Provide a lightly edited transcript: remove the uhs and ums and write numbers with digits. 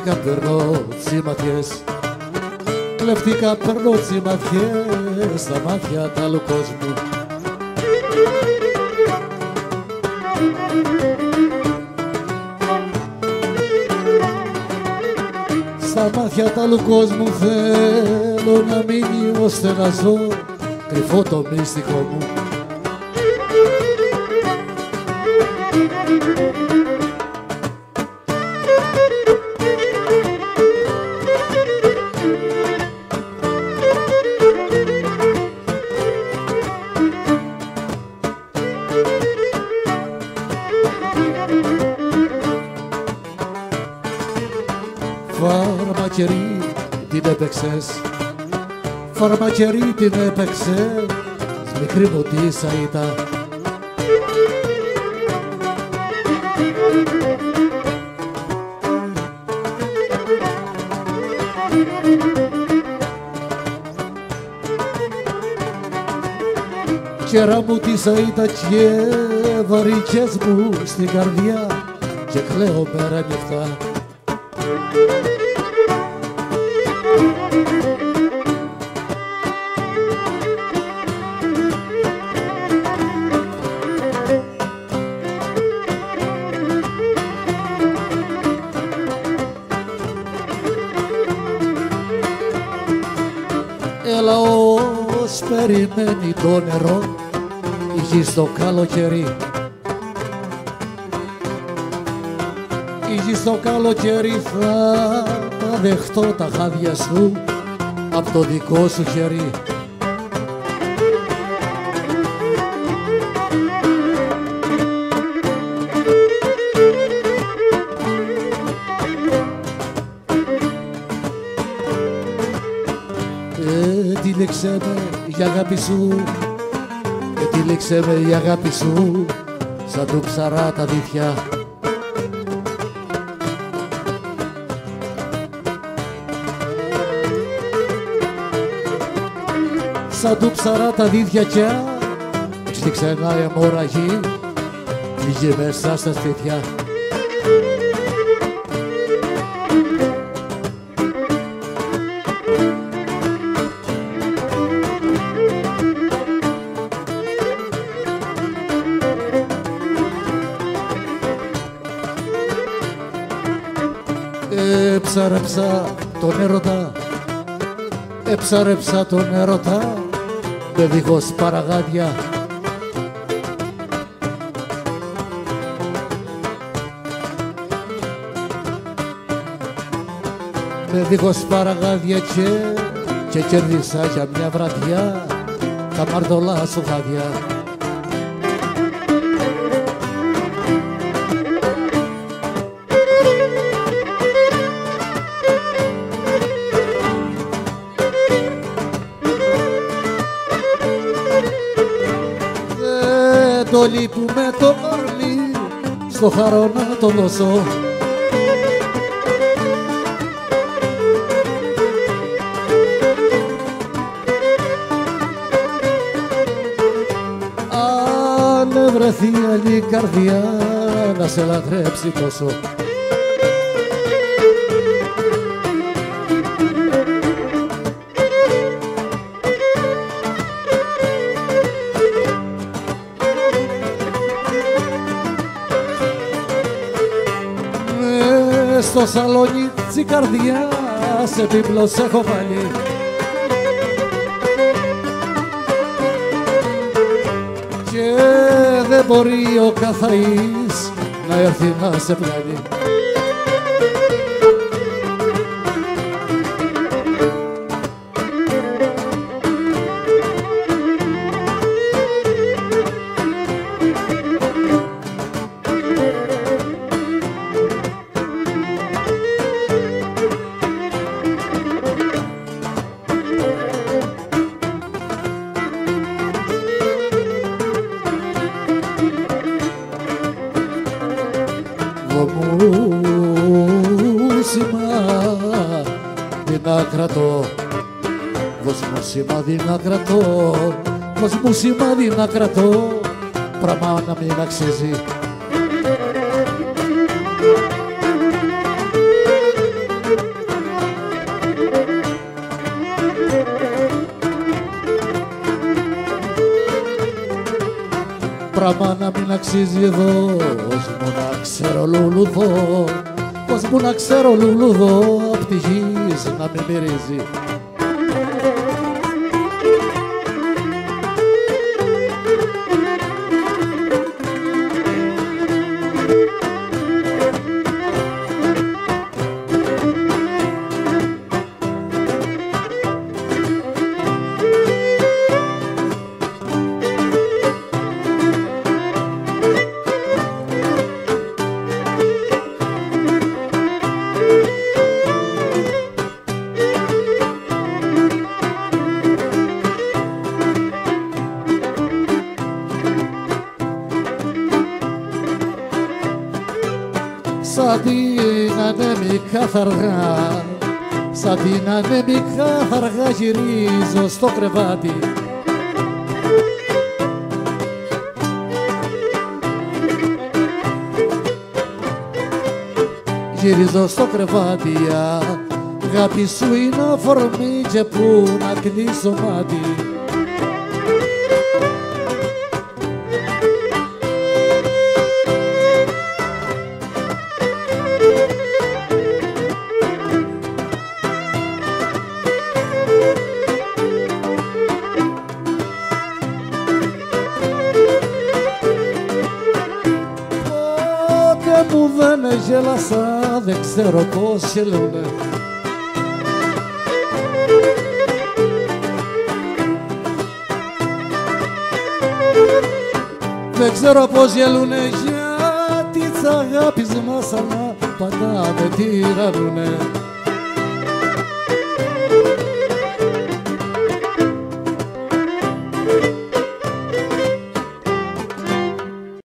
κλέφτηκα περνώ ματιές, κλέφτηκα περνώ ματιές στα μάτια τ' άλλου κόσμου. Στα μάτια τ' άλλου κόσμου θέλω να μείνει ώστε να ζω κρυφό το μυστικό μου. Φαρμακερή την έπαιξες, φαρμακερή την έπαιξες, μικρή μου τη σαΐτα. Κέρα μου τη σαΐτα και βαρικές μου στην καρδιά και κλαίω μέρα νυχτά. Έλα ως περιμένει το νερό η γη στο καλοκαίρι, η γη στο καλοκαίρι θα τα δεχτώ τα χάδια σου απ' το δικό σου χέρι. Τύλιξε με η αγάπη σου, τύλιξε με η αγάπη σου σαν του ψαρά τα δίχτυα. Σαν του ψαρά τα δίχτυα κι στήξε ένα αιμορραγή φύγε μέσα στα σπίτια. Έψαρεψα τον έρωτα, έψαρεψα τον έρωτα με δίχως παραγάδια. Με δίχως παραγάδια και κέρδισα για μια βραδιά τα μαρτωλά σου χάδια. Το λείπουμε το μαλλί στο χαρό να το δώσω. Αν βρεθεί άλλη καρδιά να σε λατρέψει τόσο. Στο σαλόνι της καρδιάς επίπλος έχω βάλει και δεν μπορεί ο καθαής να έρθει να σε πλάνει. να κρατώ, δώσ' μου σημάδι να κρατώ, δώσ' μου σημάδι να κρατώ, πράγμα να μην αξίζει. Πράγμα να μην αξίζει εδώ, ως μου να ξέρω λουλουδό, ως μου να ξέρω λουλουδό, απ' τη γης να μην μυρίζει. Σαν την ανέμικα θα αργά, σαν την ανέμικα θα αργά γυρίζω στο κρεβάτι. Γυρίζω στο κρεβάτι, αγάπη σου είναι αφορμή και που να κλείσω μάτι. Που δεν γέλασα, δεν ξέρω πώς γελούνε. Δεν ξέρω πώς γελούνε, γιατί της αγάπης μας αλλά πάντα με τυρανούνε.